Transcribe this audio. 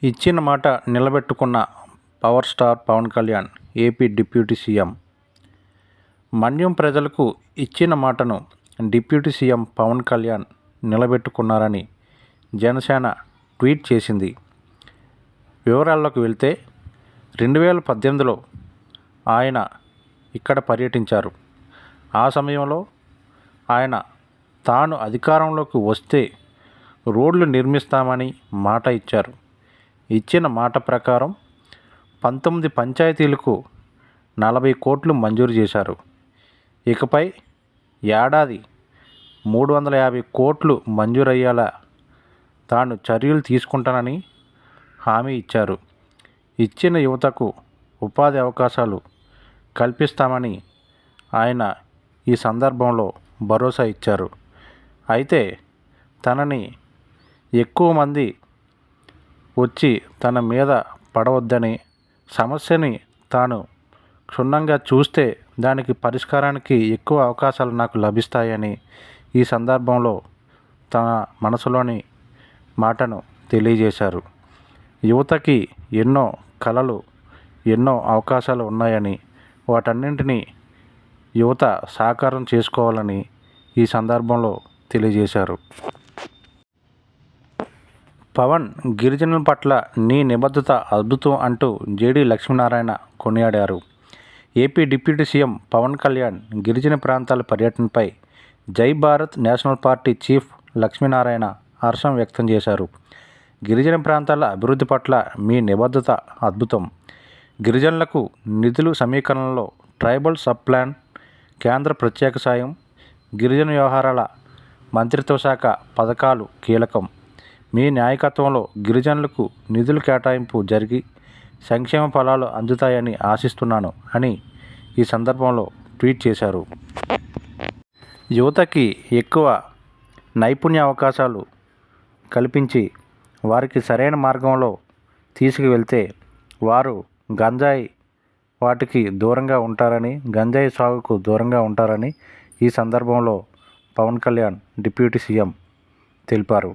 ఇచ్చిన మాట నిలబెట్టుకున్న power star Pawan Kalyan AP deputy CM. మన్యం ప్రజలకు ఇచ్చిన మాటను డిప్యూటీ సీఎం పవన్ కళ్యాణ్ నిలబెట్టుకున్నారని జనసేన ట్వీట్ చేసింది. వివరాల్లోకి వెళ్తే 2018లో ఆయన ఇక్కడ పర్యటించారు. ఆ సమయంలో ఆయన తాను అధికారంలోకి వస్తే రోడ్లు నిర్మిస్తామని మాట ఇచ్చారు. ఇచ్చిన మాట ప్రకారం 19 పంచాయతీలకు 40 కోట్లు మంజూరు చేశారు. ఇకపై ఏడాది 350 కోట్లు మంజూరయ్యేలా తాను చర్యలు తీసుకుంటానని హామీ ఇచ్చారు. ఇచ్చిన యువతకు ఉపాధి అవకాశాలు కల్పిస్తామని ఆయన ఈ సందర్భంలో భరోసా ఇచ్చారు. అయితే తనని ఎక్కువ మంది వచ్చి తన మీద పడవద్దని, సమస్యని తాను క్షుణ్ణంగా చూస్తే దానికి పరిష్కారానికి ఎక్కువ అవకాశాలు నాకు లభిస్తాయని ఈ సందర్భంలో తన మనసులోని మాటను తెలియజేశారు. యువతకి ఎన్నో కళలు, ఎన్నో అవకాశాలు ఉన్నాయని, వాటన్నింటినీ యువత సాకారం చేసుకోవాలని ఈ సందర్భంలో తెలియజేశారు. పవన్ గిరిజనుల పట్ల నీ నిబద్ధత అద్భుతం అంటూ జేడీ లక్ష్మీనారాయణ కొనియాడారు. AP deputy CM Pawan Kalyan గిరిజన ప్రాంతాల పర్యటనపై Jai Bharat national party chief Lakshminarayana హర్షం వ్యక్తం చేశారు. గిరిజన ప్రాంతాల అభివృద్ధి పట్ల మీ నిబద్ధత అద్భుతం. గిరిజనులకు నిధులు సమీకరణలో ట్రైబల్ సబ్ ప్లాన్, కేంద్ర ప్రత్యేక సాయం, గిరిజన వ్యవహారాల మంత్రిత్వ శాఖ పథకాలు కీలకం. మీ నాయకత్వంలో గిరిజనులకు నిధుల కేటాయింపు జరిగి సంక్షేమ ఫలాలు అందుతాయని ఆశిస్తున్నాను అని ఈ సందర్భంలో ట్వీట్ చేశారు. యువతకి ఎక్కువ నైపుణ్య అవకాశాలు కల్పించి వారికి సరైన మార్గంలో తీసుకువెళ్తే వారు గంజాయి వాటికి దూరంగా ఉంటారని, గంజాయి సాగుకు దూరంగా ఉంటారని ఈ సందర్భంలో పవన్ కళ్యాణ్ డిప్యూటీ సీఎం తెలిపారు.